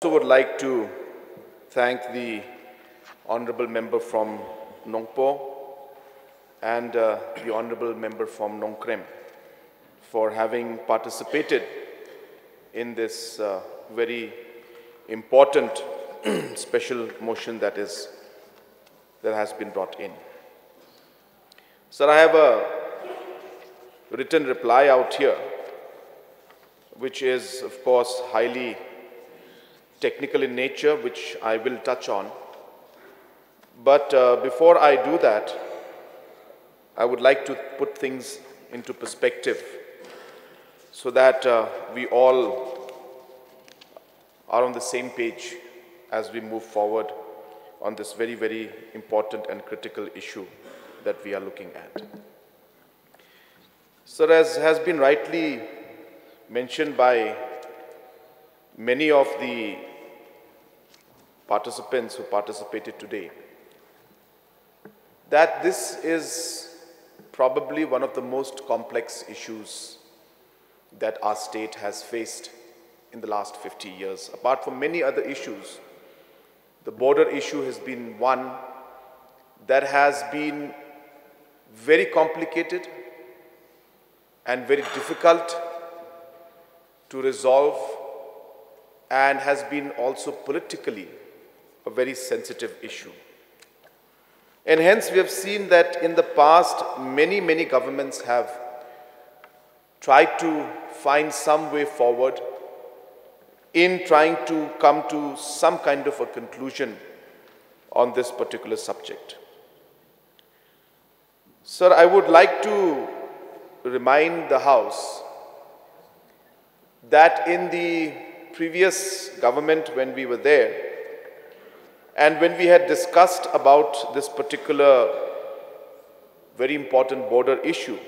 I also would like to thank the Honourable Member from Nongpo and the Honourable Member from Nongkrem for having participated in this very important special motion that has been brought in. Sir, I have a written reply out here, which is, of course, highly technical in nature, which I will touch on. But before I do that, I would like to put things into perspective so that we all are on the same page as we move forward on this very, very important and critical issue that we are looking at. Sir, as has been rightly mentioned by many of the participants who participated today, that this is probably one of the most complex issues that our state has faced in the last 50 years. Apart from many other issues, the border issue has been one that has been very complicated and very difficult to resolve, and has been also politically a very sensitive issue. And hence we have seen that in the past many governments have tried to find some way forward in trying to come to some kind of a conclusion on this particular subject. Sir, I would like to remind the House that in the previous government, when we were there, and when we had discussed about this particular very important border issue,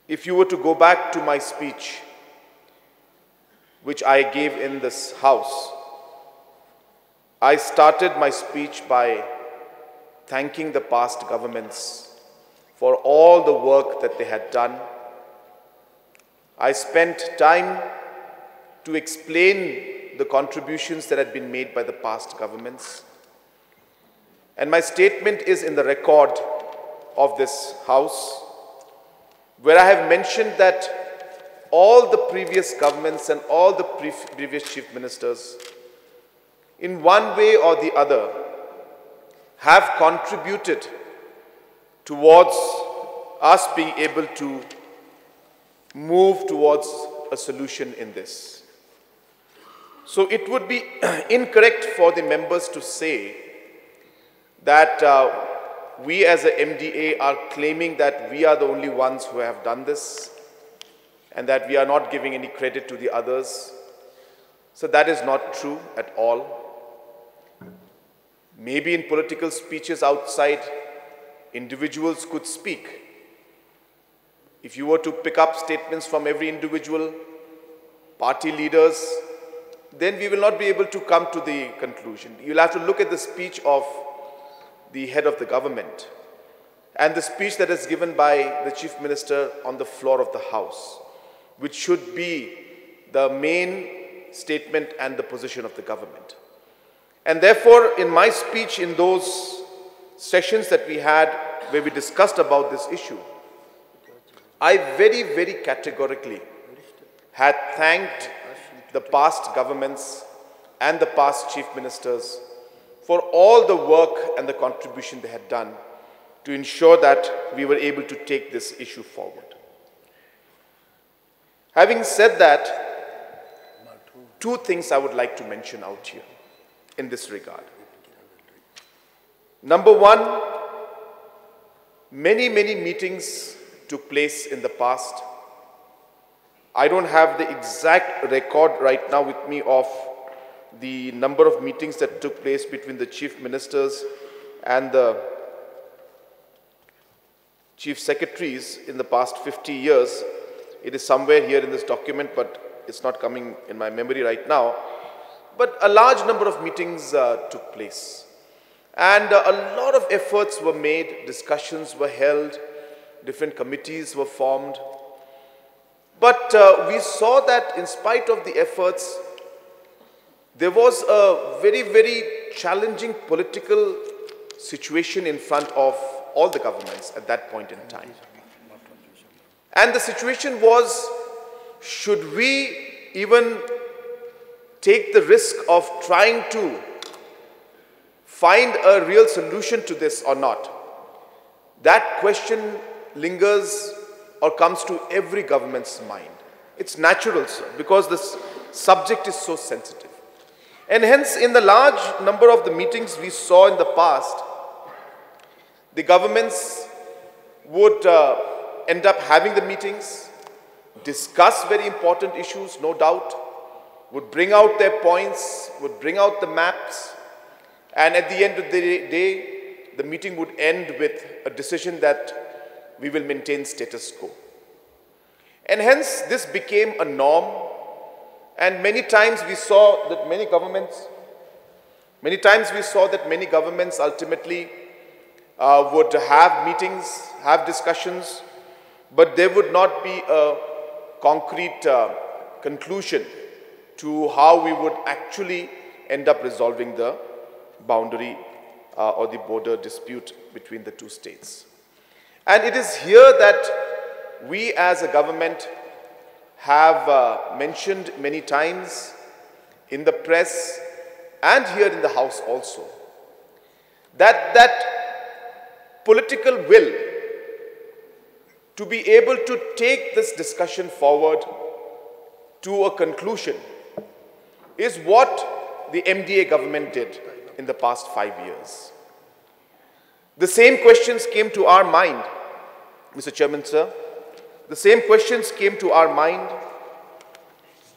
if you were to go back to my speech, which I gave in this House, I started my speech by thanking the past governments for all the work that they had done. I spent time to explain the contributions that had been made by the past governments. And my statement is in the record of this House, where I have mentioned that all the previous governments and all the previous chief ministers, in one way or the other, have contributed towards us being able to move towards a solution in this. So it would be incorrect for the members to say that we as a MDA are claiming that we are the only ones who have done this and that we are not giving any credit to the others. So that is not true at all. Maybe in political speeches outside, individuals could speak. If you were to pick up statements from every individual, party leaders, then we will not be able to come to the conclusion. You'll have to look at the speech of the head of the government and the speech that is given by the Chief Minister on the floor of the House, which should be the main statement and the position of the government. And therefore, in my speech, in those sessions that we had where we discussed about this issue, I very categorically had thanked the past governments and the past chief ministers for all the work and the contribution they had done to ensure that we were able to take this issue forward. Having said that, two things I would like to mention out here in this regard. Number one, many meetings took place in the past. I don't have the exact record right now with me of the number of meetings that took place between the chief ministers and the chief secretaries in the past 50 years. It is somewhere here in this document, but it's not coming in my memory right now. But a large number of meetings took place. And a lot of efforts were made, discussions were held, different committees were formed. But we saw that in spite of the efforts, there was a very, very challenging political situation in front of all the governments at that point in time. And the situation was, should we even take the risk of trying to find a real solution to this or not? That question lingers or comes to every government's mind. It's natural, sir, because this subject is so sensitive. And hence, in the large number of the meetings we saw in the past, the governments would end up having the meetings, discuss very important issues, no doubt, would bring out their points, would bring out the maps, and at the end of the day, the meeting would end with a decision that we will maintain status quo. And hence, this became a norm, and many times we saw that many governments ultimately would have meetings, have discussions, but there would not be a concrete conclusion to how we would actually end up resolving the boundary or the border dispute between the two states. And it is here that we as a government have mentioned many times in the press and here in the House also, that political will to be able to take this discussion forward to a conclusion is what the MDA government did in the past 5 years. The same questions came to our mind, Mr. Chairman, sir. The same questions came to our mind.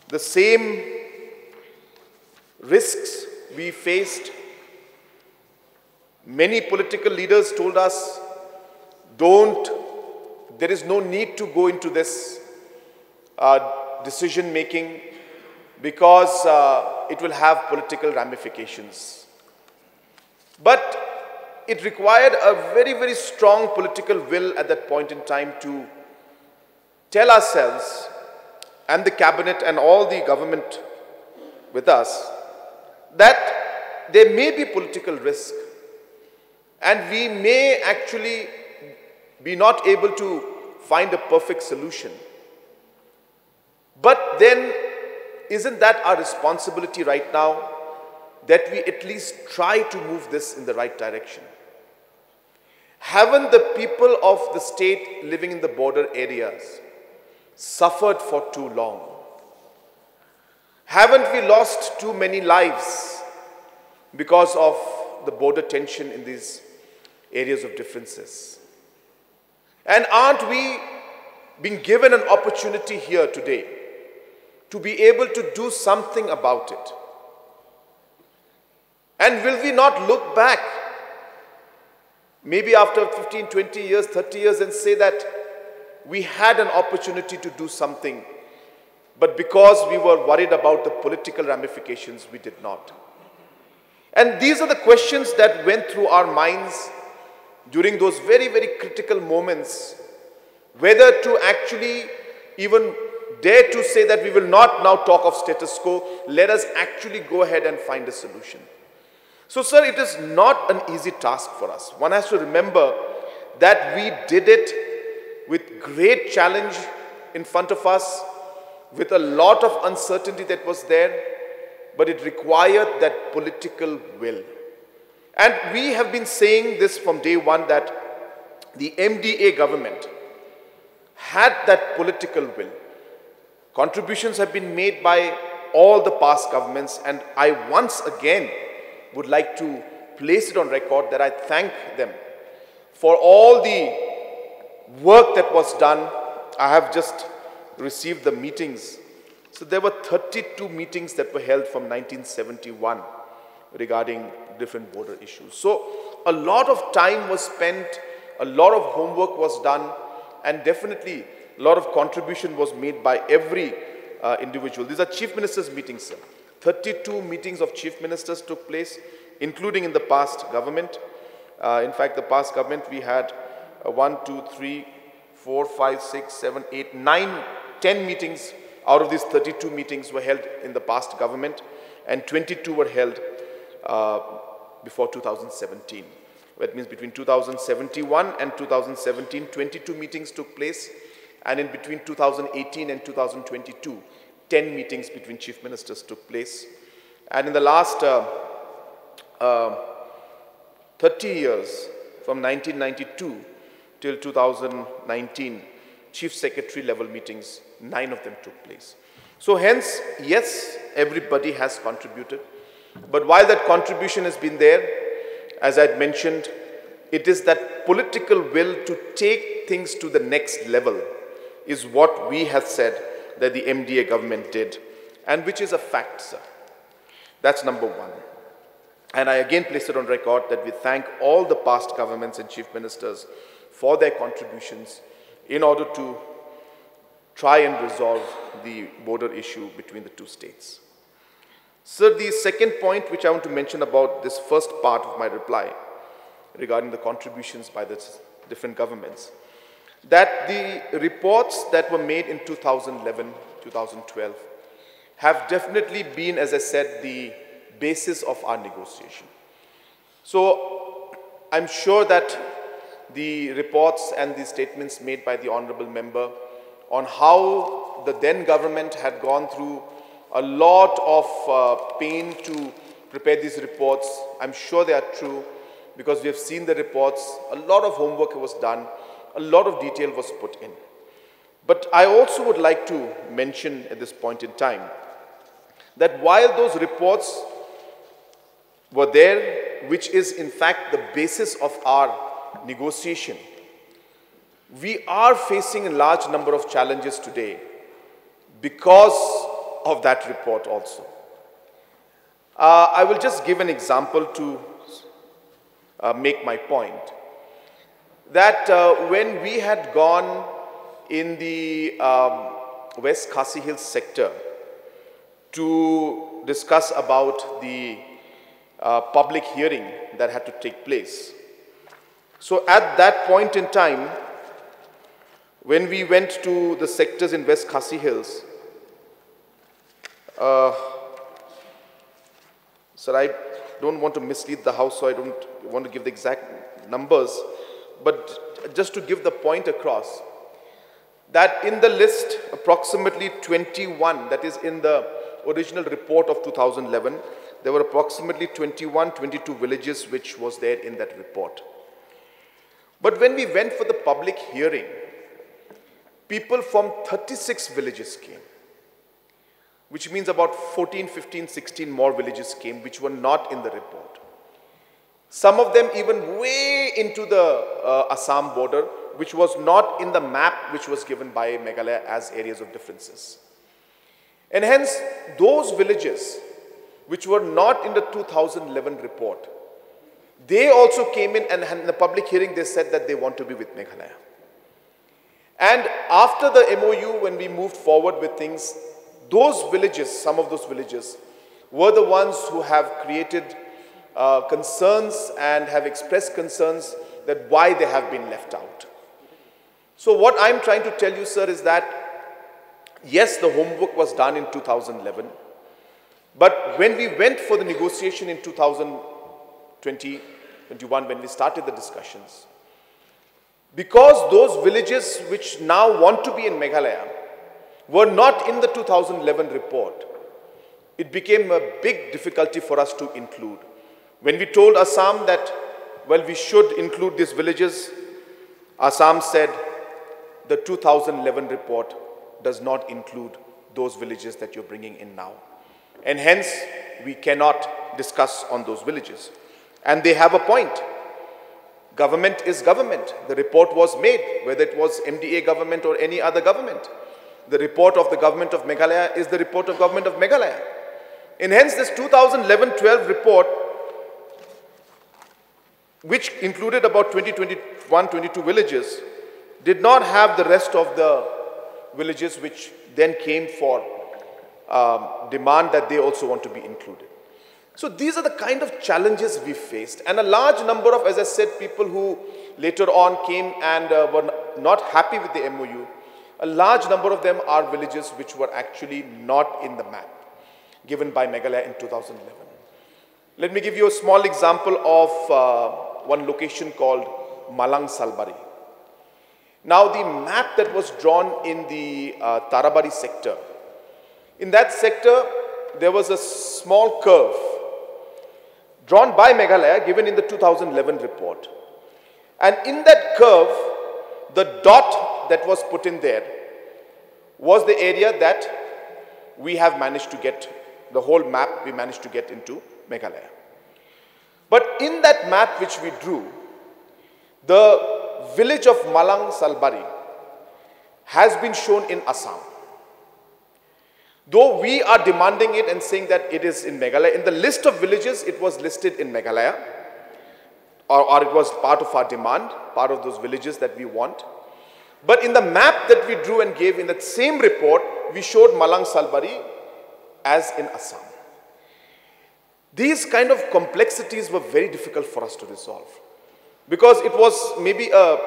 The same risks we faced. Many political leaders told us, there is no need to go into this decision making because it will have political ramifications. But it required a very, very strong political will at that point in time to tell ourselves and the cabinet and all the government with us that there may be political risk and we may actually be not able to find a perfect solution. But then, isn't that our responsibility right now that we at least try to move this in the right direction? Haven't the people of the state living in the border areas suffered for too long? Haven't we lost too many lives because of the border tension in these areas of differences? And aren't we being given an opportunity here today to be able to do something about it? And will we not look back maybe after 15, 20 years, 30 years and say that we had an opportunity to do something, but because we were worried about the political ramifications, we did not? And these are the questions that went through our minds during those very, very critical moments, whether to actually even dare to say that we will not now talk of status quo, let us actually go ahead and find a solution. So, sir, it is not an easy task for us. One has to remember that we did it with great challenge in front of us, with a lot of uncertainty that was there, but it required that political will. And we have been saying this from day one, that the MDA government had that political will. Contributions have been made by all the past governments, and I once again would like to place it on record that I thank them for all the work that was done. I have just received the meetings. So there were 32 meetings that were held from 1971 regarding different border issues. So a lot of time was spent, a lot of homework was done, and definitely a lot of contribution was made by every individual. These are Chief Ministers' meetings, sir. 32 meetings of Chief Ministers took place, including in the past government. In fact, the past government, we had 1, 2, 3, 4, 5, 6, 7, 8, 9, 10 meetings out of these 32 meetings were held in the past government. and 22 were held before 2017. That means between 2071 and 2017, 22 meetings took place, and in between 2018 and 2022, 10 meetings between chief ministers took place. And in the last 30 years, from 1992 till 2019, chief secretary level meetings, 9 of them took place. So hence, yes, everybody has contributed. But while that contribution has been there, as I had mentioned, it is that political will to take things to the next level is what we have said that the MDA government did, and which is a fact, sir. That's number one. And I again place it on record that we thank all the past governments and chief ministers for their contributions in order to try and resolve the border issue between the two states. Sir, the second point which I want to mention about this first part of my reply regarding the contributions by the different governments, that the reports that were made in 2011, 2012 have definitely been, as I said, the basis of our negotiation. So I'm sure that the reports and the statements made by the honorable member on how the then government had gone through a lot of pain to prepare these reports, I'm sure they are true, because we have seen the reports, a lot of homework was done, a lot of detail was put in. But I also would like to mention at this point in time that while those reports were there, which is in fact the basis of our negotiation, we are facing a large number of challenges today because of that report also. I will just give an example to make my point. That when we had gone in the West Khasi Hills sector to discuss about the public hearing that had to take place. So at that point in time, when we went to the sectors in West Khasi Hills, sir, I don't want to mislead the House, so I don't want to give the exact numbers, but just to give the point across, that in the list, approximately 21, that is in the original report of 2011, there were approximately 21, 22 villages which was there in that report. But when we went for the public hearing, people from 36 villages came, which means about 14, 15, 16 more villages came, which were not in the report. Some of them even way into the Assam border, which was not in the map which was given by Meghalaya as areas of differences. And hence, those villages which were not in the 2011 report, they also came in, and in the public hearing they said that they want to be with Meghalaya. And after the MOU, when we moved forward with things, those villages, some of those villages, were the ones who have created concerns and have expressed concerns that why they have been left out. So what I'm trying to tell you, sir, is that yes, the homework was done in 2011, but when we went for the negotiation in 2020, 21, when we started the discussions, because those villages which now want to be in Meghalaya were not in the 2011 report, it became a big difficulty for us to include. When we told Assam that, well, we should include these villages, Assam said the 2011 report does not include those villages that you're bringing in now. And hence, we cannot discuss on those villages. And they have a point. Government is government. The report was made, whether it was MDA government or any other government. The report of the government of Meghalaya is the report of government of Meghalaya. And hence, this 2011-12 report, which included about 21, 22 villages, did not have the rest of the villages which then came for demand that they also want to be included. So these are the kind of challenges we faced. And a large number of, as I said, people who later on came and were not happy with the MOU, a large number of them are villages which were actually not in the map. given by Meghalaya in 2011. Let me give you a small example of one location called Malang Salbari. Now the map that was drawn in the Tarabari sector, in that sector there was a small curve drawn by Meghalaya given in the 2011 report. And in that curve, the dot that was put in there was the area that we have managed to get, the whole map we managed to get into Meghalaya. But in that map which we drew, the village of Malang Salbari has been shown in Assam. Though we are demanding it and saying that it is in Meghalaya, in the list of villages it was listed in Meghalaya, or it was part of our demand, part of those villages that we want. But in the map that we drew and gave in that same report, we showed Malang Salbari as in Assam. These kind of complexities were very difficult for us to resolve, because it was maybe a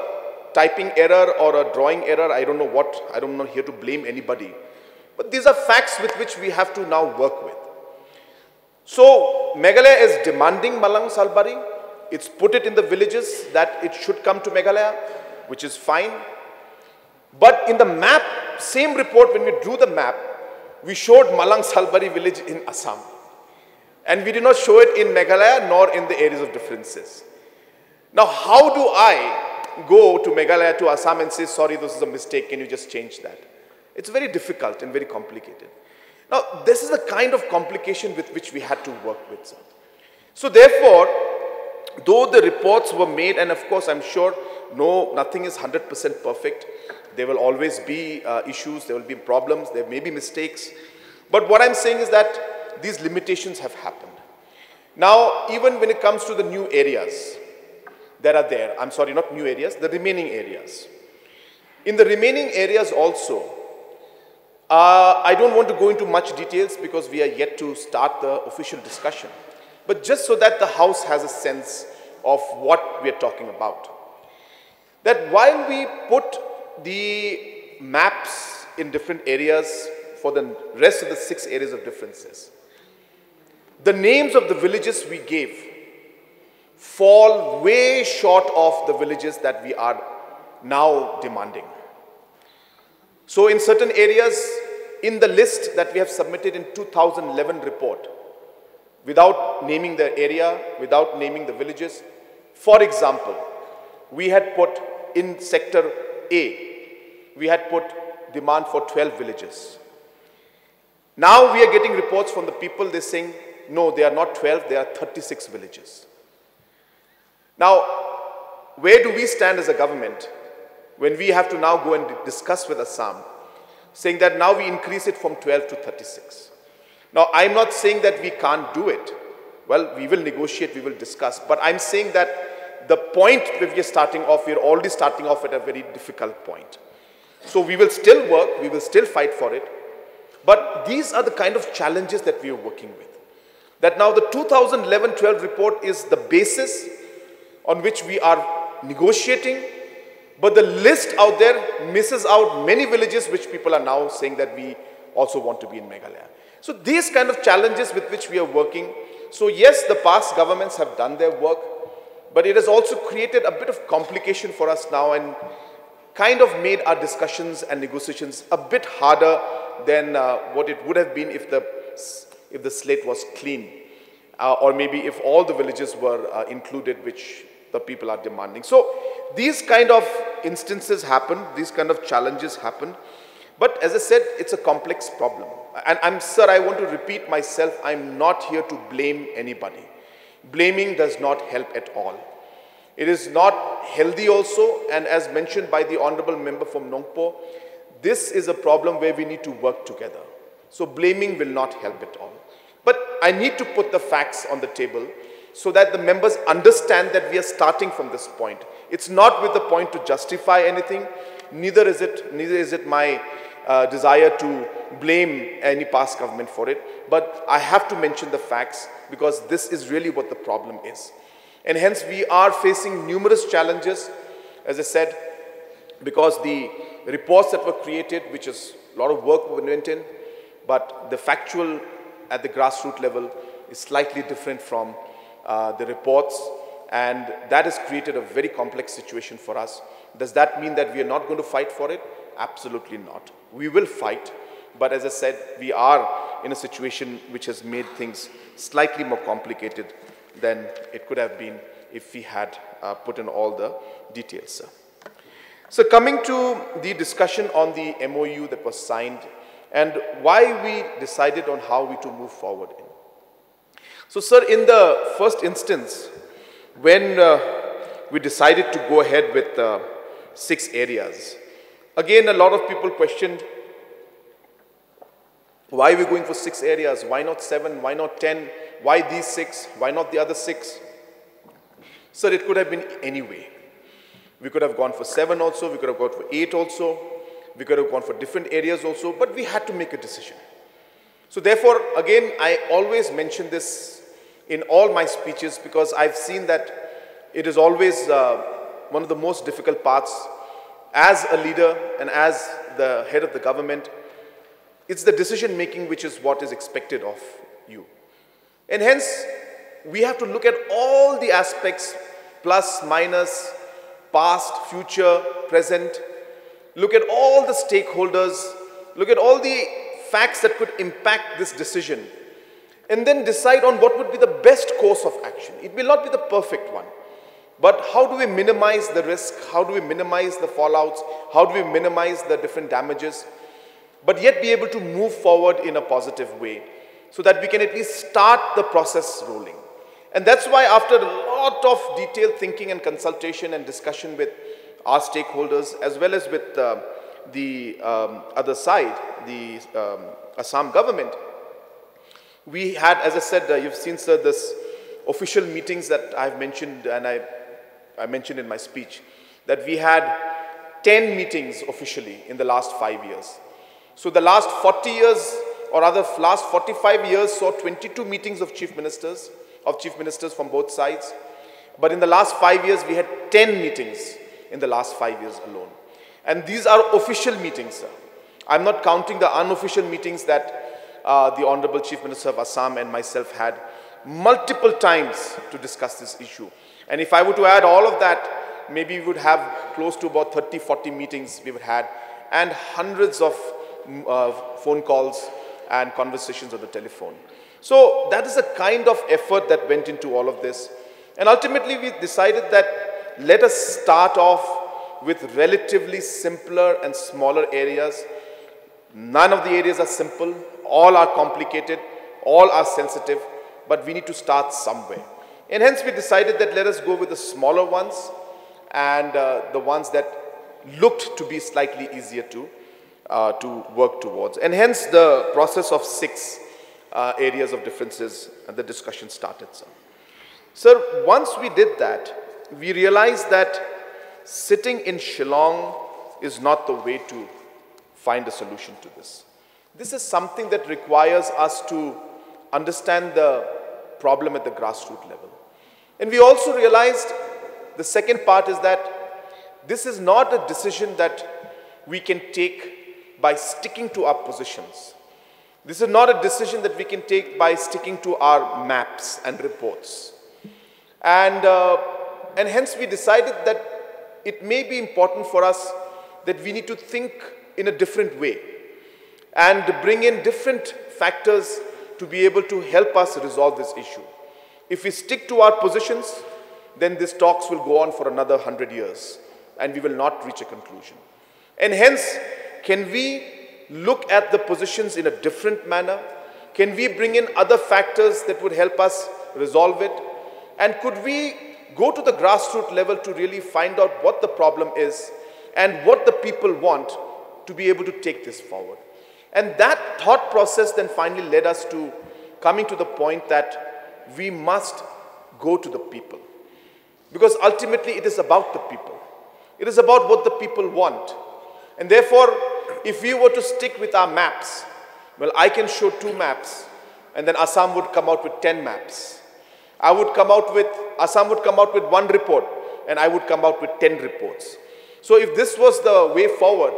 typing error or a drawing error. I don't know what, I'm not here to blame anybody. But these are facts with which we have to now work with. So Meghalaya is demanding Malang Salbari. It's put it in the villages that it should come to Meghalaya, which is fine. But in the map, same report, when we drew the map, we showed Malang Salbari village in Assam. And we did not show it in Meghalaya nor in the areas of differences. Now, how do I go to Meghalaya, to Assam and say, sorry, this is a mistake, can you just change that? It's very difficult and very complicated. Now, this is the kind of complication with which we had to work with, sir. So therefore, though the reports were made, and of course, I'm sure nothing is 100% perfect. There will always be issues, there will be problems, there may be mistakes. But what I'm saying is that these limitations have happened. Now, even when it comes to the new areas that are there, I'm sorry, not new areas, the remaining areas. In the remaining areas also, I don't want to go into much details because we are yet to start the official discussion. But just so that the House has a sense of what we are talking about. That while we put the maps in different areas for the rest of the 6 areas of differences, the names of the villages we gave fall way short of the villages that we are now demanding. So in certain areas, in the list that we have submitted in 2011 report, without naming the area, without naming the villages, for example, we had put in sector A, we had put demand for 12 villages. Now we are getting reports from the people, they're saying, no, they are not 12, they are 36 villages. Now, where do we stand as a government when we have to now go and discuss with Assam, saying that now we increase it from 12 to 36. Now, I'm not saying that we can't do it. Well, we will negotiate, we will discuss. But I'm saying that the point where we are starting off, we're already starting off at a very difficult point. So we will still work, we will still fight for it. But these are the kind of challenges that we are working with. That now the 2011-12 report is the basis on which we are negotiating. But the list out there misses out many villages which people are now saying that we also want to be in Meghalaya. So these kind of challenges with which we are working. So yes, the past governments have done their work, but it has also created a bit of complication for us now and kind of made our discussions and negotiations a bit harder than what it would have been if the slate was clean, or maybe if all the villages were included which the people are demanding. So these kind of instances happen, these kind of challenges happen. But as I said, it's a complex problem. And sir, I want to repeat myself, I'm not here to blame anybody. Blaming does not help at all. It is not healthy also, and as mentioned by the honorable member from Nongpo, this is a problem where we need to work together. So blaming will not help at all. But I need to put the facts on the table so that the members understand that we are starting from this point. It's not with the point to justify anything, neither is it my desire to blame any past government for it, but I have to mention the facts because this is really what the problem is. And hence we are facing numerous challenges, as I said, because the reports that were created, which is a lot of work went in, but the factual at the grassroots level is slightly different from the reports, and that has created a very complex situation for us. Does that mean that we are not going to fight for it? Absolutely not. We will fight, but as I said, we are in a situation which has made things slightly more complicated than it could have been if we had put in all the details. So coming to the discussion on the MOU that was signed and why we decided on how we to move forward in. So sir, in the first instance, when we decided to go ahead with 6 areas, again a lot of people questioned, why are we going for 6 areas? Why not 7? Why not 10? Why these 6? Why not the other 6? Sir, it could have been any way. We could have gone for 7 also, we could have gone for 8 also, we could have gone for different areas also, but we had to make a decision. So therefore, again, I always mention this in all my speeches because I've seen that it is always one of the most difficult parts as a leader and as the head of the government. It's the decision making which is what is expected of you. And hence, we have to look at all the aspects, plus, minus, past, future, present, look at all the stakeholders, look at all the facts that could impact this decision, and then decide on what would be the best course of action. It will not be the perfect one, but how do we minimize the risk? How do we minimize the fallouts? How do we minimize the different damages, but yet be able to move forward in a positive way so that we can at least start the process rolling? And that's why after a lot of detailed thinking and consultation and discussion with our stakeholders as well as with the other side, the Assam government, we had, as I said, you've seen, sir, this official meetings that I've mentioned and I mentioned in my speech, that we had 10 meetings officially in the last 5 years. So the last 40 years, or rather last 45 years, saw 22 meetings of chief ministers from both sides. But in the last 5 years, we had 10 meetings in the last 5 years alone. And these are official meetings, sir. I'm not counting the unofficial meetings that the Honorable Chief Minister of Assam and myself had multiple times to discuss this issue. And if I were to add all of that, maybe we would have close to about 30, 40 meetings we would had, and hundreds of phone calls and conversations on the telephone. So that is the kind of effort that went into all of this. And ultimately we decided that let us start off with relatively simpler and smaller areas. None of the areas are simple, all are complicated, all are sensitive, but we need to start somewhere. And hence we decided that let us go with the smaller ones and the ones that looked to be slightly easier to work towards. And hence the process of 6 areas of differences and the discussion started, sir. Sir, once we did that, we realized that sitting in Shillong is not the way to find a solution to this. This is something that requires us to understand the problem at the grassroots level. And we also realized the second part is that this is not a decision that we can take by sticking to our positions. This is not a decision that we can take by sticking to our maps and reports. And hence we decided that it may be important for us that we need to think in a different way and bring in different factors to be able to help us resolve this issue. If we stick to our positions, then these talks will go on for another 100 years and we will not reach a conclusion. And hence, can we look at the positions in a different manner? Can we bring in other factors that would help us resolve it? And could we go to the grassroots level to really find out what the problem is and what the people want to be able to take this forward? And that thought process then finally led us to coming to the point that we must go to the people. Because ultimately it is about the people. It is about what the people want. And therefore, if we were to stick with our maps, well, I can show 2 maps, and then Assam would come out with 10 maps. Assam would come out with 1 report, and I would come out with 10 reports. So if this was the way forward,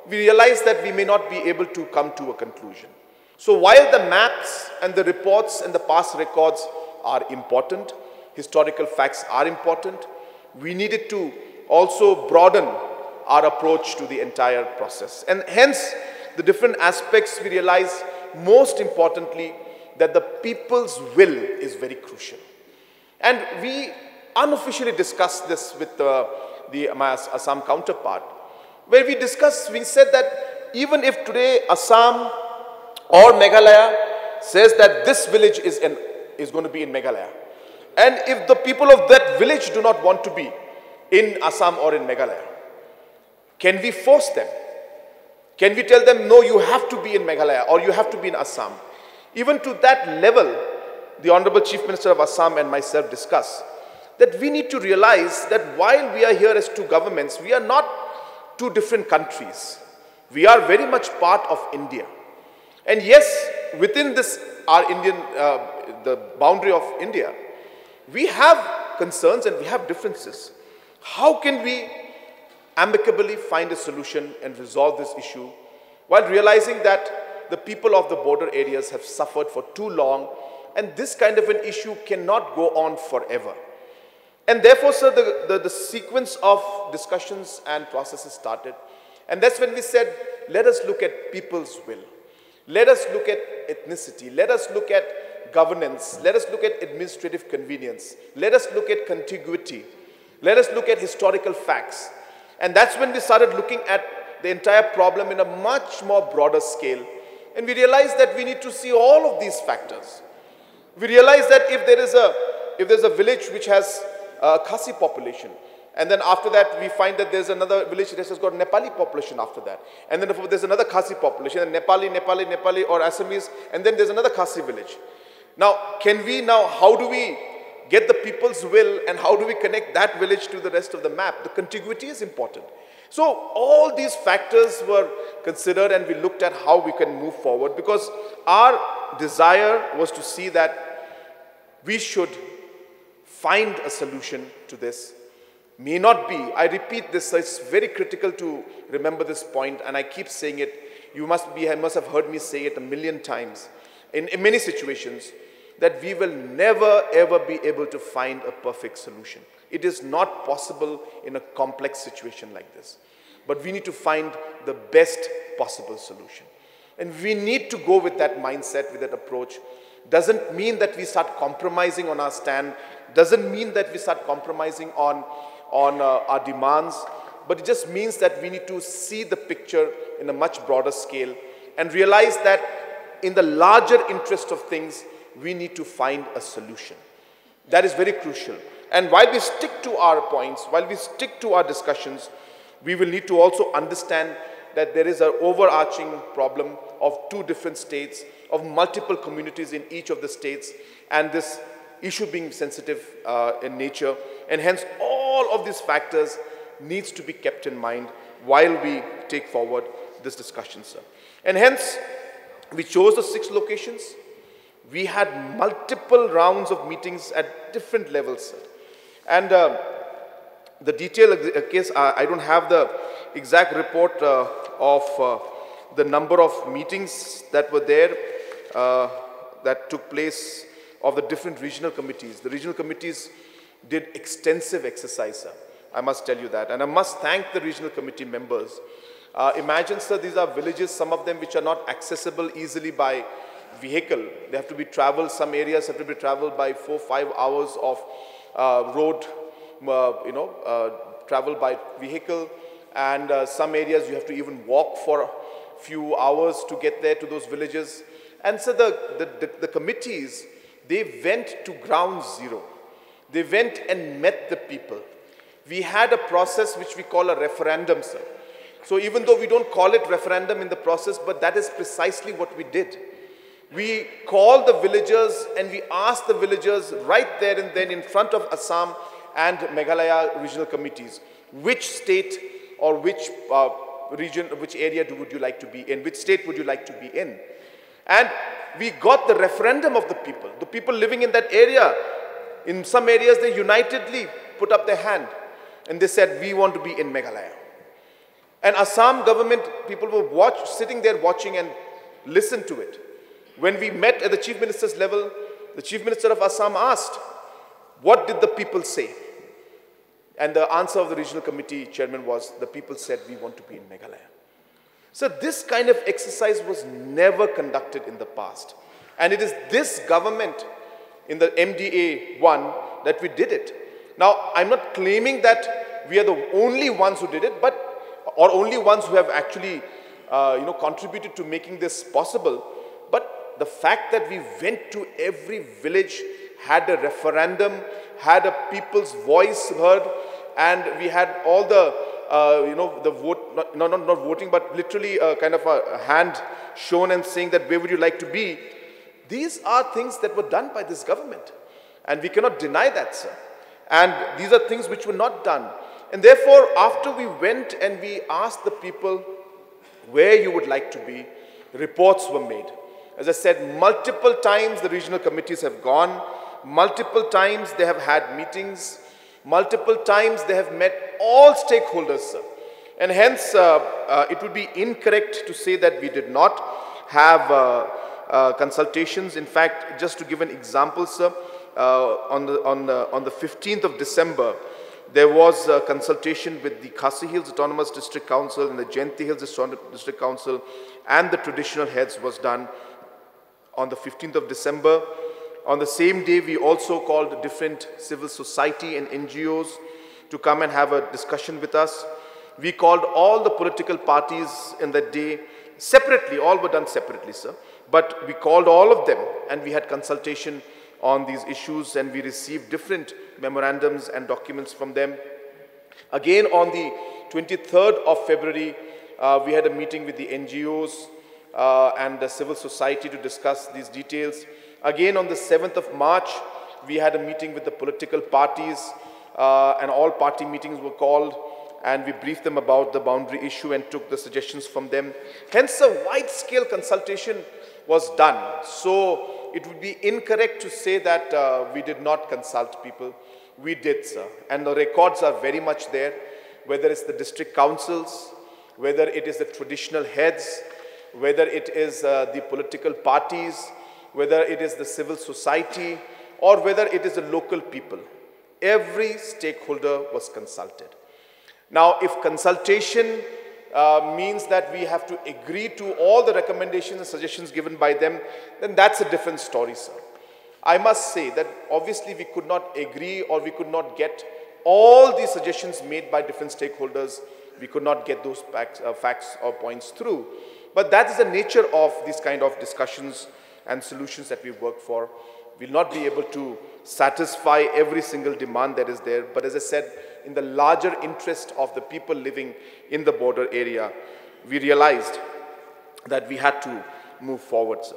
we realized that we may not be able to come to a conclusion. So while the maps and the reports and the past records are important, historical facts are important, we needed to also broaden our approach to the entire process. And hence, the different aspects we realize, most importantly, that the people's will is very crucial. And we unofficially discussed this with my Assam counterpart, where we said that even if today Assam or Meghalaya says that this village is going to be in Meghalaya, and if the people of that village do not want to be in Assam or in Meghalaya, can we force them? Can we tell them, no, you have to be in Meghalaya or you have to be in Assam? Even to that level, the Honorable Chief Minister of Assam and myself discussed that we need to realize that while we are here as two governments, we are not two different countries. We are very much part of India. And yes, within this, our Indian, the boundary of India, we have concerns and we have differences. How can we amicably find a solution and resolve this issue while realizing that the people of the border areas have suffered for too long, and this kind of an issue cannot go on forever? And therefore, sir, the sequence of discussions and processes started. And that's when we said, let us look at people's will. Let us look at ethnicity. Let us look at governance. Let us look at administrative convenience. Let us look at contiguity. Let us look at historical facts. And that's when we started looking at the entire problem in a much more broader scale. And we realized that we need to see all of these factors. We realized that if there's a village which has a Khasi population, and then after that we find that there's another village that has got Nepali population after that, and then there's another Khasi population, and Nepali or Assamese, and then there's another Khasi village. Now, how do we get the people's will, and how do we connect that village to the rest of the map? The contiguity is important. So all these factors were considered, and we looked at how we can move forward, because our desire was to see that we should find a solution to this. May not be, I repeat this, it's very critical to remember this point, and I keep saying it. You must have heard me say it a million times in many situations, that we will never ever be able to find a perfect solution. It is not possible in a complex situation like this. But we need to find the best possible solution. And we need to go with that mindset, with that approach. Doesn't mean that we start compromising on our stand. Doesn't mean that we start compromising on our demands. But it just means that we need to see the picture in a much broader scale and realize that in the larger interest of things, we need to find a solution. That is very crucial. And while we stick to our points, while we stick to our discussions, we will need to also understand that there is an overarching problem of two different states, of multiple communities in each of the states, and this issue being sensitive in nature. And hence, all of these factors needs to be kept in mind while we take forward this discussion, sir. And hence, we chose the 6 locations. We had multiple rounds of meetings at different levels, sir. And the detailed case, I don't have the exact report of the number of meetings that were there, that took place of the different regional committees. The regional committees did extensive exercise, sir. I must tell you that. And I must thank the regional committee members. Imagine, sir, these are villages, some of them which are not accessible easily by vehicle. They have to be traveled, some areas have to be traveled by 4-5 hours of road, travel by vehicle. And some areas you have to even walk for a few hours to get there to those villages. And so the committees, they went to ground zero. They went and met the people. We had a process which we call a referendum, sir. So even though we don't call it referendum in the process, but that is precisely what we did. We called the villagers and we asked the villagers right there and then in front of Assam and Meghalaya regional committees, which state or which region, which area would you like to be in, which state would you like to be in. And we got the referendum of the people living in that area. In some areas, they unitedly put up their hand and they said, we want to be in Meghalaya. And Assam government, people were sitting there watching and listened to it. When we met at the Chief Minister's level, the Chief Minister of Assam asked, what did the people say? And the answer of the regional committee chairman was, the people said, we want to be in Meghalaya. So this kind of exercise was never conducted in the past. And it is this government in the MDA 1 that we did it. Now, I'm not claiming that we are the only ones who did it, or only ones who have actually contributed to making this possible. But the fact that we went to every village, had a referendum, had a people's voice heard, and we had all the, the vote, not voting, but literally kind of a hand shown and saying that where would you like to be. These are things that were done by this government. And we cannot deny that, sir. And these are things which were not done. And therefore, after we went and we asked the people where you would like to be, reports were made. As I said, multiple times the regional committees have gone, multiple times they have had meetings, multiple times they have met all stakeholders, sir. And hence, it would be incorrect to say that we did not have consultations. In fact, just to give an example, sir, on the 15th of December, there was a consultation with the Khasi Hills Autonomous District Council and the Jainti Hills District Council, and the traditional heads was done on the 15th of December. On the same day, we also called different civil society and NGOs to come and have a discussion with us. We called all the political parties in that day separately, all were done separately, sir. But we called all of them and we had consultation on these issues, and we received different memorandums and documents from them. Again, on the 23rd of February, we had a meeting with the NGOs and the civil society to discuss these details. Again, on the 7th of March, we had a meeting with the political parties, and all party meetings were called, and we briefed them about the boundary issue and took the suggestions from them. Hence, a wide-scale consultation was done. So it would be incorrect to say that we did not consult people. We did, sir. And the records are very much there, whether it's the district councils, whether it is the traditional heads, whether it is the political parties, whether it is the civil society, or whether it is the local people. Every stakeholder was consulted. Now, if consultation means that we have to agree to all the recommendations and suggestions given by them, then that's a different story, sir. I must say that obviously we could not agree, or we could not get all the suggestions made by different stakeholders. We could not get those facts or points through. But that is the nature of these kind of discussions and solutions that we work for. We'll not be able to satisfy every single demand that is there. But as I said, in the larger interest of the people living in the border area, we realized that we had to move forward, sir.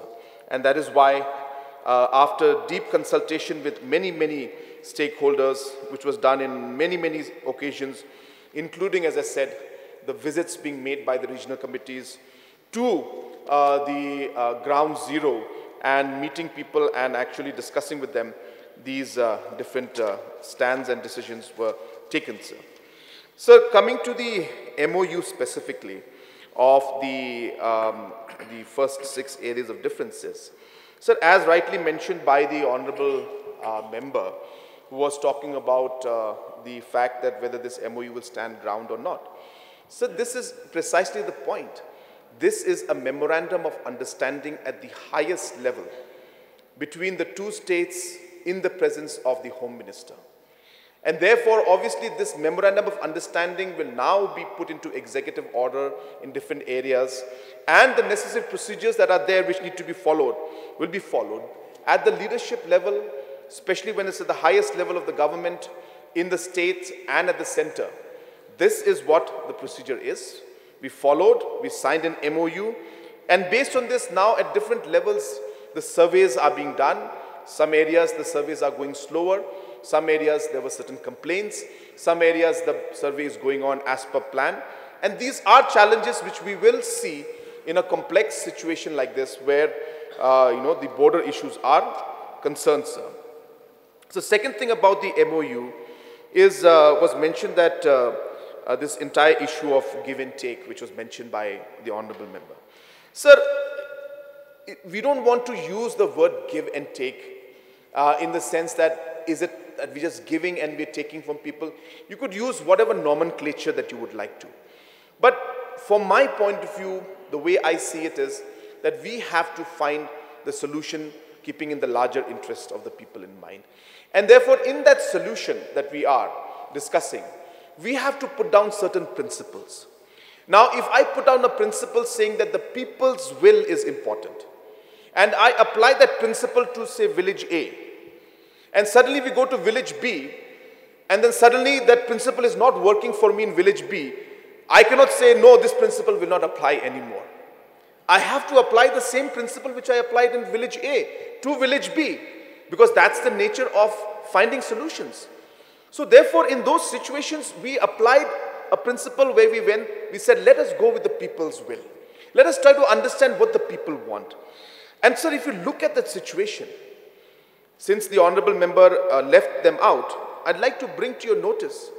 And that is why, after deep consultation with many, many stakeholders, which was done in many, many occasions, including, as I said, the visits being made by the regional committees to the ground zero and meeting people and actually discussing with them, these different stands and decisions were taken, sir. So coming to the MOU specifically of the first 6 areas of differences. Sir, as rightly mentioned by the honorable member who was talking about the fact that whether this MOU will stand ground or not. So this is precisely the point. This is a memorandum of understanding at the highest level between the two states in the presence of the Home Minister. And therefore, obviously, this memorandum of understanding will now be put into executive order in different areas, and the necessary procedures that are there which need to be followed will be followed at the leadership level, especially when it's at the highest level of the government, in the states and at the center. This is what the procedure is. We followed, we signed an MOU, and based on this, now at different levels, the surveys are being done. Some areas, the surveys are going slower. Some areas, there were certain complaints. Some areas, the survey is going on as per plan. And these are challenges which we will see in a complex situation like this, where, the border issues are concerned, sir. So second thing about the MOU is, was mentioned that this entire issue of give and take, which was mentioned by the honorable member. Sir, we don't want to use the word give and take in the sense that is it that we're just giving and we're taking from people. You could use whatever nomenclature that you would like to. But from my point of view, the way I see it is that we have to find the solution keeping in the larger interest of the people in mind. And therefore, in that solution that we are discussing, we have to put down certain principles. Now, if I put down a principle saying that the people's will is important, and I apply that principle to, say, village A, and suddenly we go to village B, and then suddenly that principle is not working for me in village B, I cannot say, no, this principle will not apply anymore. I have to apply the same principle which I applied in village A to village B, because that's the nature of finding solutions. So therefore, in those situations, we applied a principle where we said, let us go with the people's will. Let us try to understand what the people want. And sir, if you look at that situation, since the honorable member left them out, I'd like to bring to your notice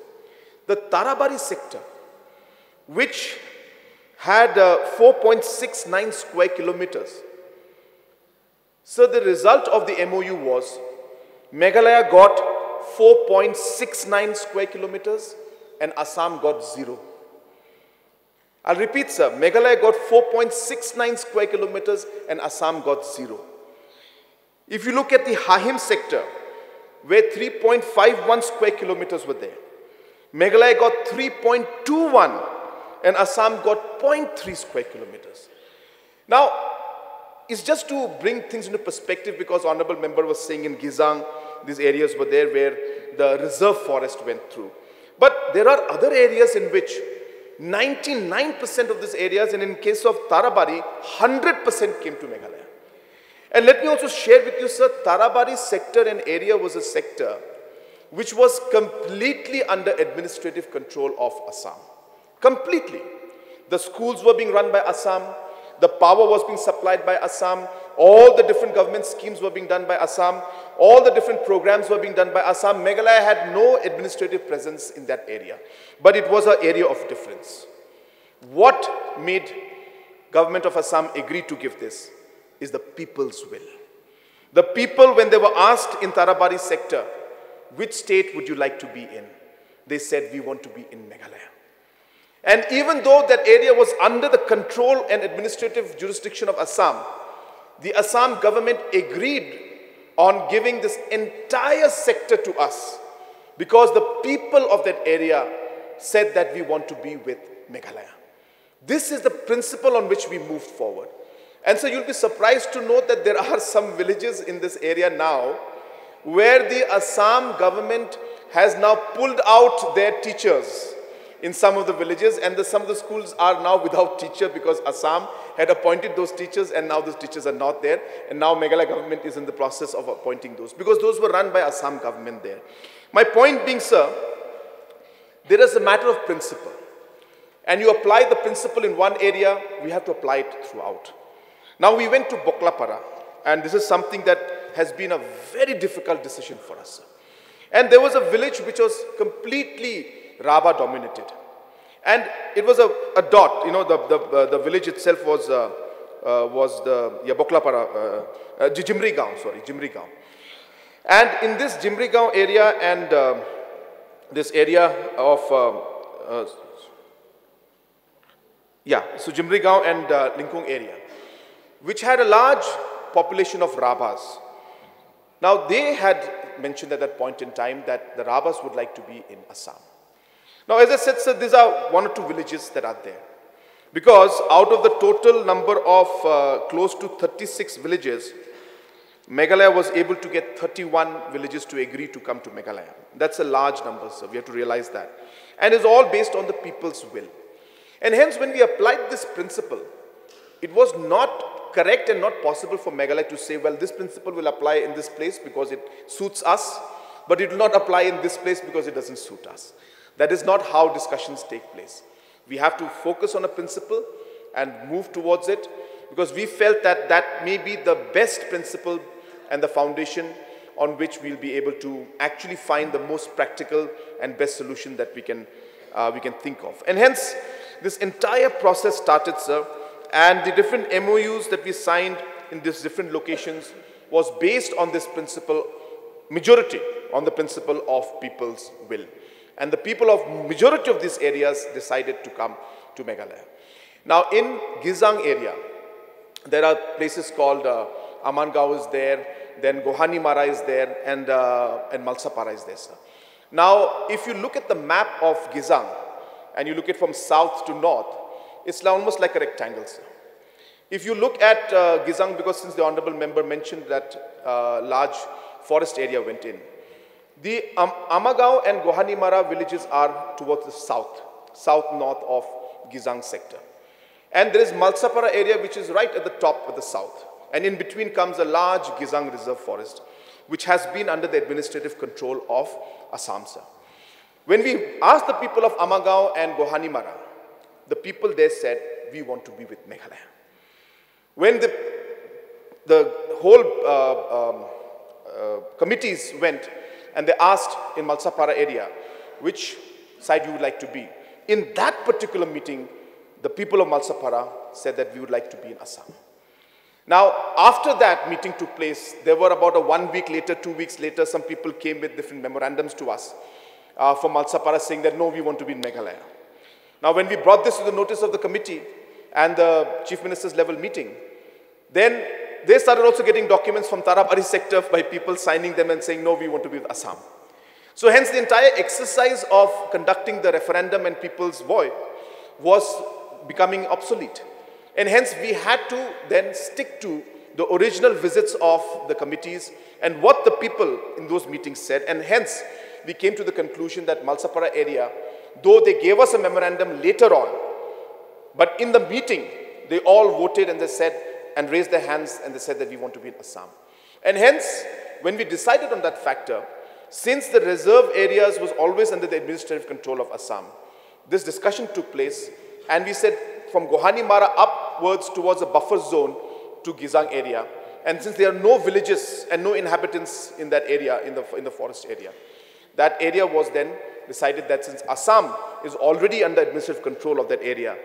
the Tarabari sector, which had 4.69 square kilometers. So the result of the MOU was Meghalaya got 4.69 square kilometers and Assam got 0. I'll repeat, sir. Meghalaya got 4.69 square kilometers and Assam got 0. If you look at the Hahim sector, where 3.51 square kilometers were there, Meghalaya got 3.21 and Assam got 0.3 square kilometers. Now, it's just to bring things into perspective, because honorable member was saying in Gizang, these areas were there where the reserve forest went through. But there are other areas in which 99% of these areas, and in case of Tarabari, 100% came to Meghalaya. And let me also share with you, sir, Tarabari sector and area was a sector which was completely under administrative control of Assam. Completely. The schools were being run by Assam. The power was being supplied by Assam. All the different government schemes were being done by Assam. All the different programs were being done by Assam. Meghalaya had no administrative presence in that area. But it was an area of difference. What made government of Assam agree to give this is the people's will. The people, when they were asked in Tarabari sector, which state would you like to be in? They said, we want to be in Meghalaya. And even though that area was under the control and administrative jurisdiction of Assam, the Assam government agreed on giving this entire sector to us because the people of that area said that we want to be with Meghalaya. This is the principle on which we moved forward. And so you'll be surprised to note that there are some villages in this area now where the Assam government has now pulled out their teachers in some of the villages, and some of the schools are now without teacher because Assam had appointed those teachers and now those teachers are not there, and now Meghalaya government is in the process of appointing those because those were run by Assam government there. My point being, sir, there is a matter of principle, and you apply the principle in one area, we have to apply it throughout. Now we went to Boklapara, and this is something that has been a very difficult decision for us, sir. And there was a village which was completely Raba dominated. And it was a dot, you know, the village itself was the Boklapara, Jimri Gaon. And in this Jimri Gaon area and this area of, so Jimri Gaon and Lingkung area, which had a large population of Rabas. Now they had mentioned at that point in time that the Rabas would like to be in Assam. Now, as I said, sir, these are 1 or 2 villages that are there. Because out of the total number of close to 36 villages, Meghalaya was able to get 31 villages to agree to come to Meghalaya. That's a large number, sir. We have to realize that. And it's all based on the people's will. And hence, when we applied this principle, it was not correct and not possible for Meghalaya to say, well, this principle will apply in this place because it suits us, but it will not apply in this place because it doesn't suit us. That is not how discussions take place. We have to focus on a principle and move towards it because we felt that that may be the best principle and the foundation on which we'll be able to actually find the most practical and best solution that we can think of. And hence, this entire process started, sir, and the different MOUs that we signed in these different locations was based on this principle, majority, on the principle of people's will. And the people of majority of these areas decided to come to Meghalaya. Now in Gizang area, there are places called Amangao is there, then Gohani Mara is there, and Malsapara is there, sir. Now, if you look at the map of Gizang, and you look at from south to north, it's almost like a rectangle, sir. If you look at Gizang, because since the Honorable Member mentioned that large forest area went in, the Amangao and Gohani Mara villages are towards the south-north of Gizang sector. And there is Malsapara area, which is right at the top of the south. And in between comes a large Gizang Reserve Forest, which has been under the administrative control of Assam, sir. When we asked the people of Amangao and Gohani Mara, the people there said, we want to be with Meghalaya. When the whole committees went and they asked in Malsapara area, which side you would like to be? In that particular meeting, the people of Malsapara said that we would like to be in Assam. Now, after that meeting took place, there were about 1 week later, 2 weeks later, some people came with different memorandums to us from Malsapara saying that, no, we want to be in Meghalaya. Now, when we brought this to the notice of the committee and the Chief Minister's level meeting, then they started also getting documents from Tarabari sector by people signing them and saying, no, we want to be with Assam. So hence the entire exercise of conducting the referendum and people's voice was becoming obsolete. And hence we had to then stick to the original visits of the committees and what the people in those meetings said. And hence we came to the conclusion that Malsapara area, though they gave us a memorandum later on, but in the meeting, they all voted and they said, and raised their hands and they said that we want to be in Assam. And hence, when we decided on that factor, since the reserve areas was always under the administrative control of Assam, this discussion took place and we said from Gohani Mara upwards towards the buffer zone to Gizang area. And since there are no villages and no inhabitants in that area, in the forest area, that area was then decided that since Assam is already under administrative control of that area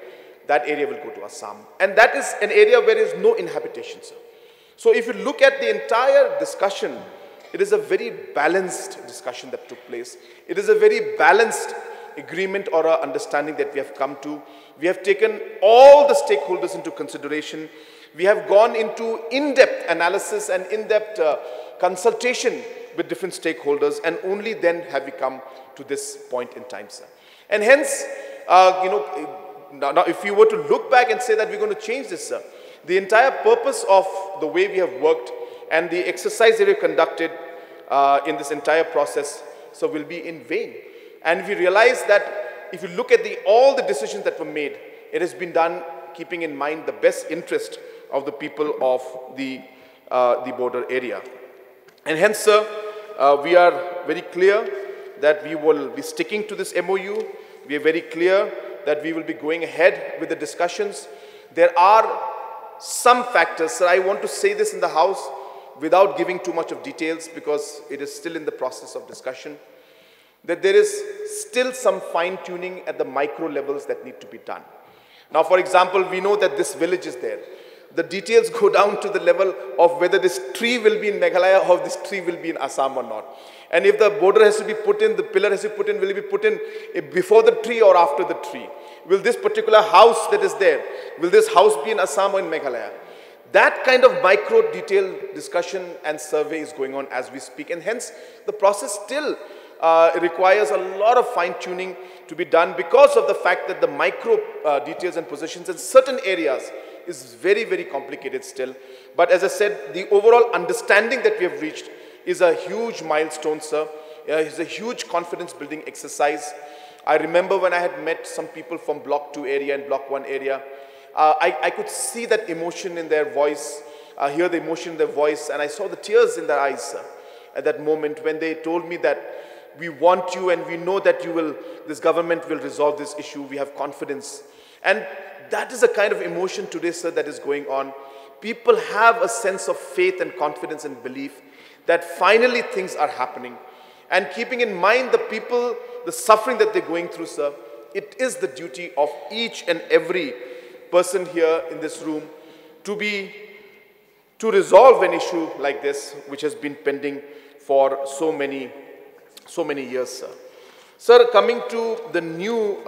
will go to Assam. And that is an area where there is no inhabitation, sir. So if you look at the entire discussion, it is a very balanced discussion that took place. It is a very balanced agreement or a understanding that we have come to. We have taken all the stakeholders into consideration. We have gone into in-depth analysis and in-depth consultation with different stakeholders, and only then have we come to this point in time, sir. And hence, now if you were to look back and say that we're going to change this, sir, the entire purpose of the way we have worked and the exercise that we conducted in this entire process, so will be in vain. And we realize that if you look at all the decisions that were made, it has been done keeping in mind the best interest of the people of the border area. And hence, sir, we are very clear that we will be sticking to this MOU. We are very clear that we will be going ahead with the discussions. There are some factors, sir, I want to say this in the House without giving too much of details because it is still in the process of discussion, that there is still some fine-tuning at the micro levels that need to be done. Now, for example, we know that this village is there. The details go down to the level of whether this tree will be in Meghalaya or this tree will be in Assam or not. And if the border has to be put in, the pillar has to be put in, will it be put in before the tree or after the tree? Will this particular house that is there, will this house be in Assam or in Meghalaya? That kind of micro detail discussion and survey is going on as we speak. And hence, the process still requires a lot of fine-tuning to be done because of the fact that the micro details and positions in certain areas is very, very complicated still. But as I said, the overall understanding that we have reached is a huge milestone, sir. It's a huge confidence-building exercise. I remember when I had met some people from Block 2 area and Block 1 area, I could see that emotion in their voice, hear the emotion in their voice, and I saw the tears in their eyes, sir, at that moment when they told me that we want you and we know that this government will resolve this issue. We have confidence. And that is a kind of emotion today, sir, that is going on. People have a sense of faith and confidence and belief that finally things are happening. And keeping in mind the people, the suffering that they're going through, sir, it is the duty of each and every person here in this room to to resolve an issue like this, which has been pending for so many years, sir. Sir, coming to the new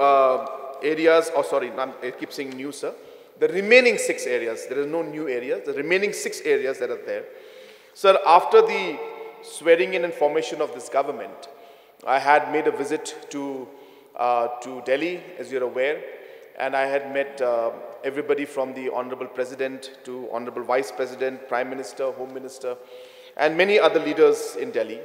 areas, I keep saying new, sir. The remaining 6 areas, there is no new areas, the remaining 6 areas that are there. Sir, after the swearing in and formation of this government, I had made a visit to Delhi, as you're aware, and I had met everybody from the Honorable President to Honorable Vice President, Prime Minister, Home Minister, and many other leaders in Delhi.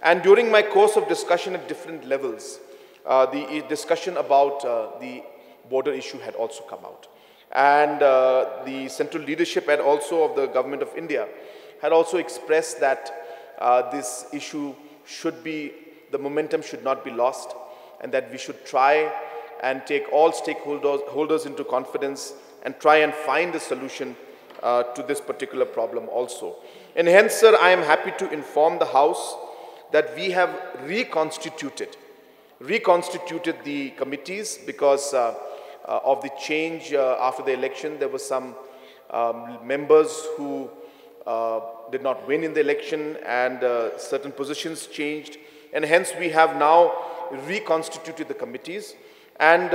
And during my course of discussion at different levels, the discussion about the border issue had also come out. And the central leadership had also of the Government of India had also expressed that this issue should be, the momentum should not be lost, and that we should try and take all stakeholders into confidence and try and find a solution to this particular problem also. And hence, sir, I am happy to inform the House that we have reconstituted the committees because of the change after the election. There were some members who did not win in the election, and certain positions changed, and hence we have now reconstituted the committees. And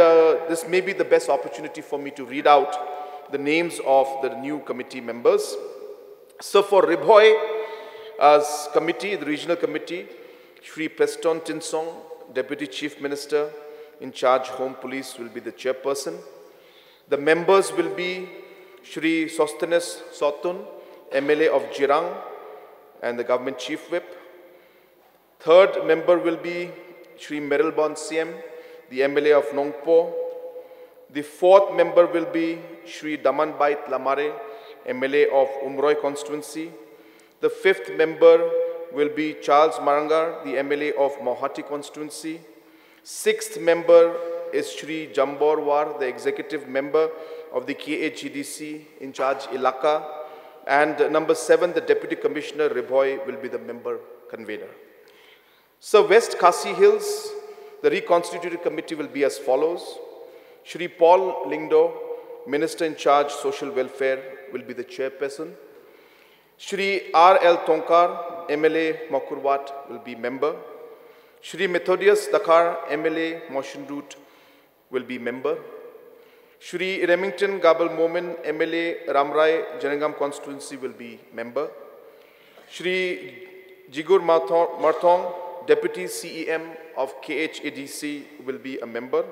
this may be the best opportunity for me to read out the names of the new committee members. So for Ribhoi's committee, the regional committee, Shri Preston Tinsong, Deputy Chief Minister in charge Home Police, will be the chairperson. The members will be Shri Sostenes Sotun, MLA of Jirang and the Government Chief Whip. Third member will be Shri Merilbon CM, the MLA of Nongpo. The fourth member will be Shri Damanbait Lamare, MLA of Umroi constituency. The fifth member will be Charles Marangar, the MLA of Mohati constituency. Sixth member is Shri Jambor War, the executive member of the KHEDC in charge Ilaka. And number 7, the Deputy Commissioner Ribhoi will be the member convener. So West Khasi Hills, the reconstituted committee will be as follows. Shri Paul Lingdo, Minister in charge Social Welfare, will be the chairperson. Shri R.L. Tonkar, MLA Makurwat, will be member. Shri Methodius Dakar, MLA Moshundut, will be member. Shri Remington Gabal Momin, MLA Ramrai Janangam constituency, will be member. Shri Jigur Marthong, Deputy CEM of KHADC, will be a member.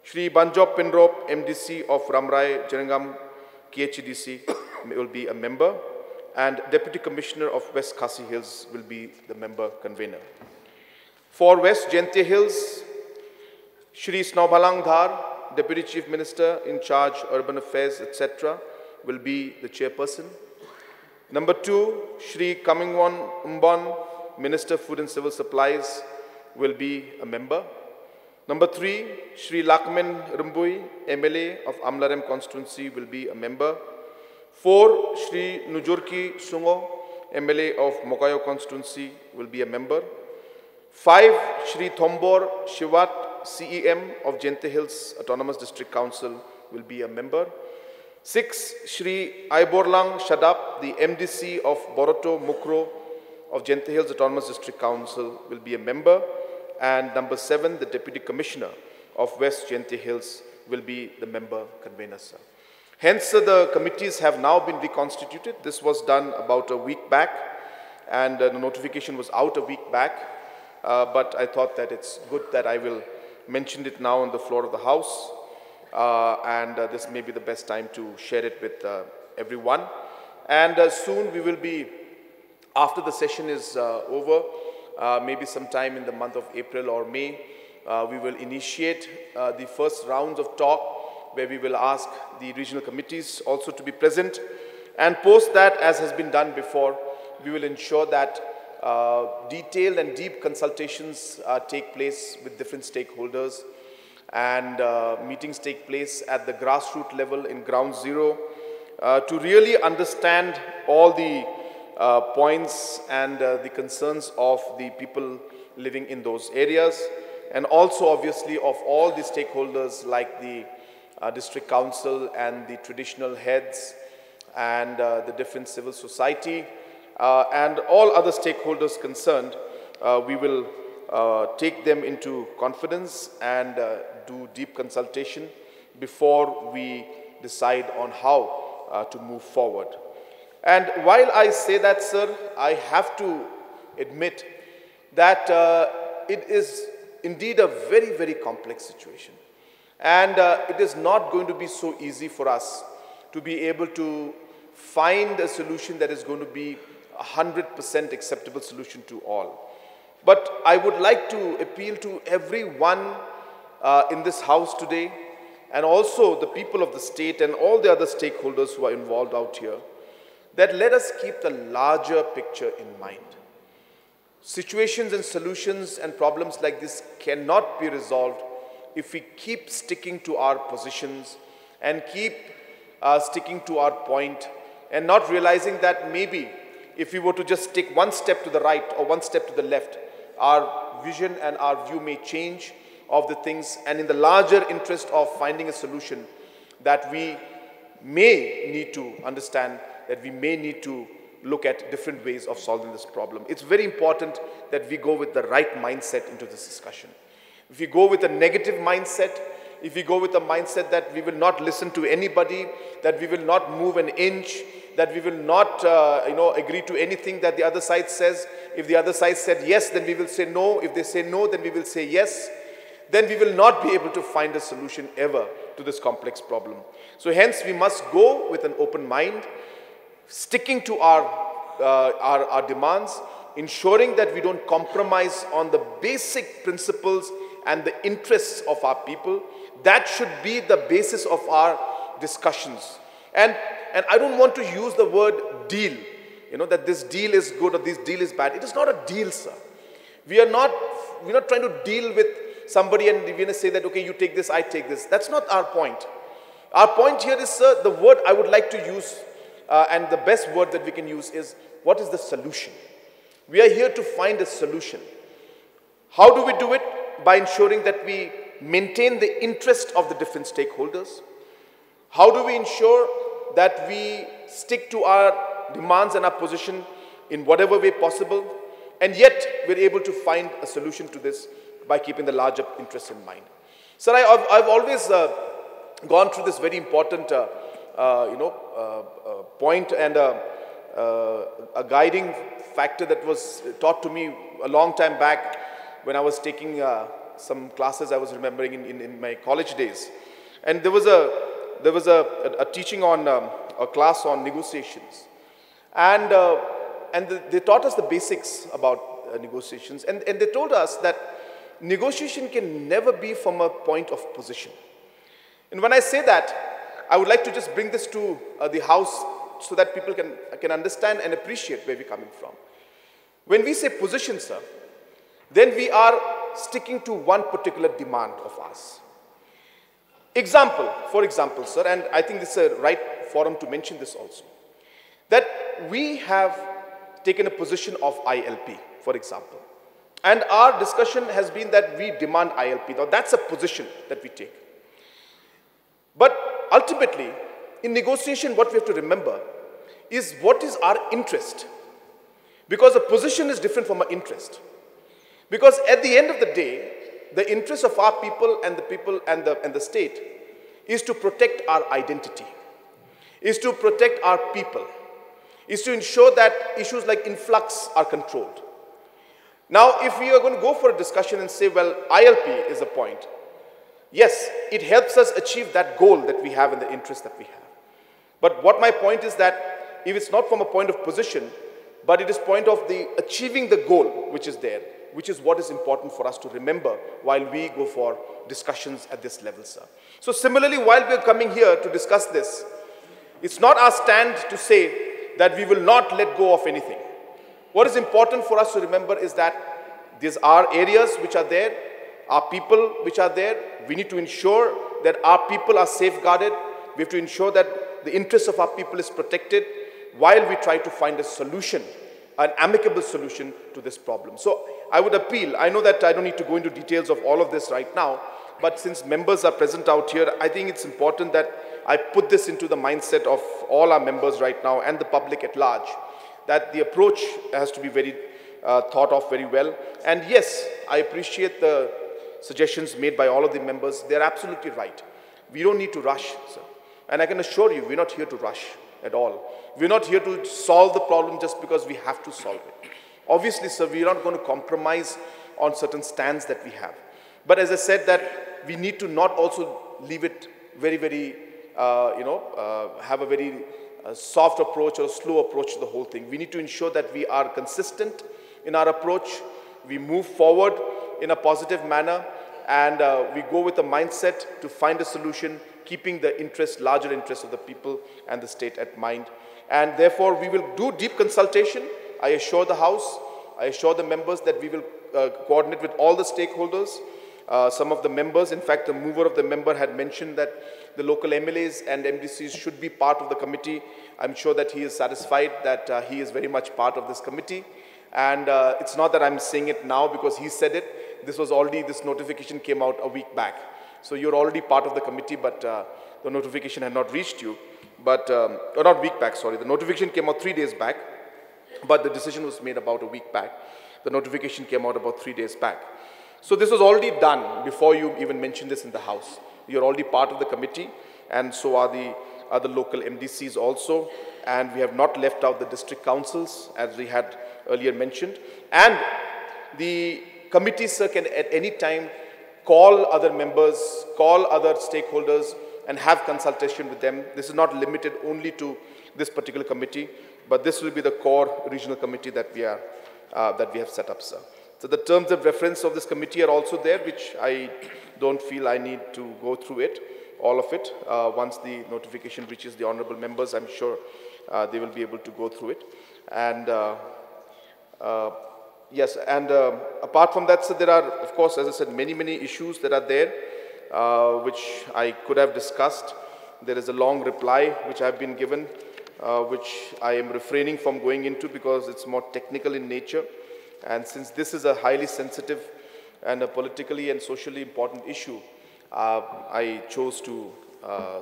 Shri Banjop Pinrop, MDC of Ramrai Janangam KHADC, will be a member. And Deputy Commissioner of West Khasi Hills will be the member convener. For West Jente Hills, Shri Snowbalang Dhar, Deputy Chief Minister in charge Urban Affairs, etc., will be the chairperson. Number 2, Shri Kamingwon Umbon, Minister Food and Civil Supplies, will be a member. Number 3, Shri Lakmen Rumbui, MLA of Amlarem constituency, will be a member. 4, Shri Nujurki Sungo, MLA of Mokayo constituency, will be a member. 5, Shri Thombor Shivat, CEM of Jente Hills Autonomous District Council, will be a member. 6, Shri Aiborlang Shadap, the MDC of Boroto Mukro of Jente Hills Autonomous District Council, will be a member. And number 7, the Deputy Commissioner of West Jente Hills will be the member convener, sir. Hence, the committees have now been reconstituted. This was done about a week back, and the notification was out a week back. But I thought that it's good that I will mention it now on the floor of the House. This may be the best time to share it with everyone. And soon we will be, after the session is over, maybe sometime in the month of April or May, we will initiate the first rounds of talk, where we will ask the regional committees also to be present. And post that, as has been done before, we will ensure that detailed and deep consultations take place with different stakeholders, and meetings take place at the grassroots level in ground zero to really understand all the points and the concerns of the people living in those areas, and also obviously of all the stakeholders like the district council and the traditional heads and the different civil society and all other stakeholders concerned. We will take them into confidence and do deep consultation before we decide on how to move forward. And while I say that, sir, I have to admit that it is indeed a very, very complex situation. And it is not going to be so easy for us to be able to find a solution that is going to be a 100% acceptable solution to all. But I would like to appeal to everyone in this house today, and also the people of the state and all the other stakeholders who are involved out here, that let us keep the larger picture in mind. Situations and solutions and problems like this cannot be resolved if we keep sticking to our positions and keep sticking to our point and not realizing that maybe if we were to just take one step to the right or one step to the left, our vision and our view may change of the things, and in the larger interest of finding a solution, that we may need to understand that we may need to look at different ways of solving this problem. It's very important that we go with the right mindset into this discussion. If we go with a negative mindset, if we go with a mindset that we will not listen to anybody, that we will not move an inch, that we will not agree to anything that the other side says. If the other side said yes, then we will say no. If they say no, then we will say yes. Then we will not be able to find a solution ever to this complex problem. So hence we must go with an open mind, sticking to our demands, ensuring that we don't compromise on the basic principles and the interests of our people. That should be the basis of our discussions. And I don't want to use the word deal, that this deal is good or this deal is bad. It is not a deal, sir. We're not trying to deal with somebody and we're going to say that, okay, you take this, I take this. That's not our point. Our point here is, sir, the word I would like to use, and the best word that we can use is, what is the solution? We are here to find a solution. How do we do it? By ensuring that we maintain the interest of the different stakeholders. How do we ensure that we stick to our demands and our position in whatever way possible, and yet we're able to find a solution to this by keeping the larger interests in mind. Sir, I've always gone through this very important point and a guiding factor that was taught to me a long time back when I was taking some classes I was remembering in my college days. And there was a teaching on a class on negotiations. And they taught us the basics about negotiations. And they told us that negotiation can never be from a point of position. And when I say that, I would like to just bring this to the house so that people can understand and appreciate where we're coming from. When we say position, sir, then we are sticking to one particular demand of ours. For example, sir, and I think this is a right forum to mention this also, that we have taken a position of ILP, for example. And our discussion has been that we demand ILP. Now, that's a position that we take. But ultimately, in negotiation, what we have to remember is what is our interest. Because a position is different from an interest. Because at the end of the day, the interest of our people and the state is to protect our identity, is to protect our people, is to ensure that issues like influx are controlled. Now, if we are going to go for a discussion and say, well, ILP is a point, yes, it helps us achieve that goal that we have and the interest that we have. But what my point is that if it's not from a point of position, but it is point of achieving the goal which is there, which is what is important for us to remember while we go for discussions at this level, sir. So similarly, while we are coming here to discuss this, it's not our stand to say that we will not let go of anything. What is important for us to remember is that these are areas which are there, our people which are there. We need to ensure that our people are safeguarded. We have to ensure that the interests of our people is protected while we try to find a solution, an amicable solution to this problem. So I would appeal, I know that I don't need to go into details of all of this right now, but since members are present out here, I think it's important that I put this into the mindset of all our members right now and the public at large, that the approach has to be very thought of very well. And yes, I appreciate the suggestions made by all of the members. They're absolutely right. We don't need to rush, sir. And I can assure you, we're not here to rush at all. We're not here to solve the problem just because we have to solve it. Obviously, sir, we're not going to compromise on certain stands that we have. But as I said, that we need to not also leave it very, very, have a very soft approach or a slow approach to the whole thing. We need to ensure that we are consistent in our approach. We move forward in a positive manner, and we go with a mindset to find a solution, keeping the larger interests of the people and the state at mind. And therefore, we will do deep consultation. I assure the House, I assure the members that we will coordinate with all the stakeholders. Some of the members, in fact, the mover of the member had mentioned that the local MLAs and MDCs should be part of the committee. I'm sure that he is satisfied that he is very much part of this committee. And it's not that I'm saying it now because he said it. This notification came out a week back. So you're already part of the committee, but the notification had not reached you. But, or not week back, sorry. The notification came out 3 days back, but the decision was made about a week back. The notification came out about 3 days back. So this was already done before you even mentioned this in the House. You're already part of the committee, and so are the other local MDCs also. And we have not left out the district councils, as we had earlier mentioned. And the committee, sir, can at any time call other members, call other stakeholders, and have consultation with them. This is not limited only to this particular committee, but this will be the core regional committee that we have set up, sir. So the terms of reference of this committee are also there, which I don't feel I need to go through it, all of it. Once the notification reaches the honorable members, I'm sure they will be able to go through it. And yes, and apart from that, so there are, of course, as I said, many, many issues that are there, which I could have discussed. There is a long reply which I've been given, which I am refraining from going into because it's more technical in nature. And since this is a highly sensitive and a politically and socially important issue, I chose to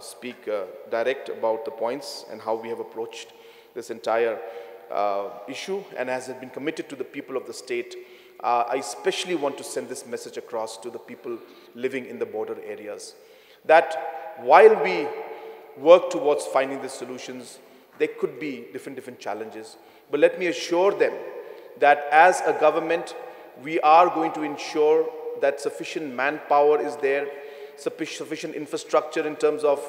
speak direct about the points and how we have approached this entire issue. And as has been committed to the people of the state, I especially want to send this message across to the people living in the border areas, that while we work towards finding the solutions, there could be different challenges. But let me assure them that as a government, we are going to ensure that sufficient manpower is there, sufficient infrastructure in terms of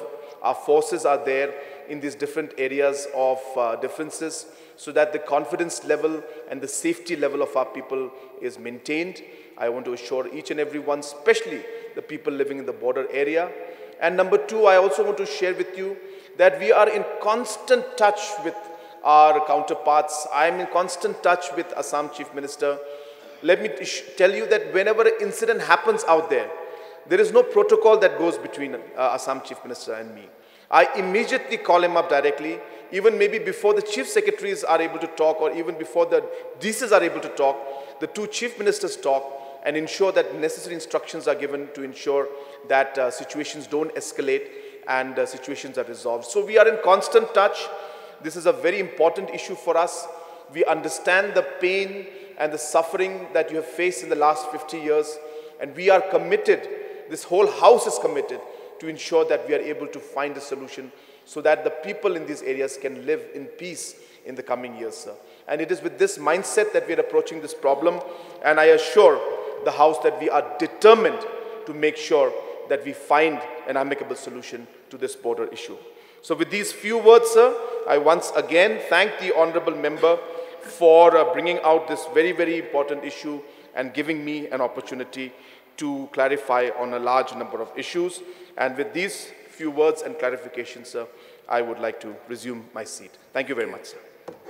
our forces are there in these different areas of differences, so that the confidence level and the safety level of our people is maintained. I want to assure each and every one, especially the people living in the border area. And number two, I also want to share with you that we are in constant touch with our counterparts. I am in constant touch with Assam Chief Minister. Let me tell you that whenever an incident happens out there, there is no protocol that goes between Assam Chief Minister and me. I immediately call him up directly, even maybe before the Chief Secretaries are able to talk, or even before the DCs are able to talk, the two Chief Ministers talk and ensure that necessary instructions are given to ensure that situations don't escalate and situations are resolved. So we are in constant touch. This is a very important issue for us. We understand the pain and the suffering that you have faced in the last 50 years, and we are committed, this whole House is committed to ensure that we are able to find a solution so that the people in these areas can live in peace in the coming years, sir. And it is with this mindset that we are approaching this problem, and I assure the House that we are determined to make sure that we find an amicable solution to this border issue. So with these few words, sir, I once again thank the honorable member for bringing out this very, very important issue and giving me an opportunity to clarify on a large number of issues. And with these few words and clarifications, sir, I would like to resume my seat. Thank you very much, sir.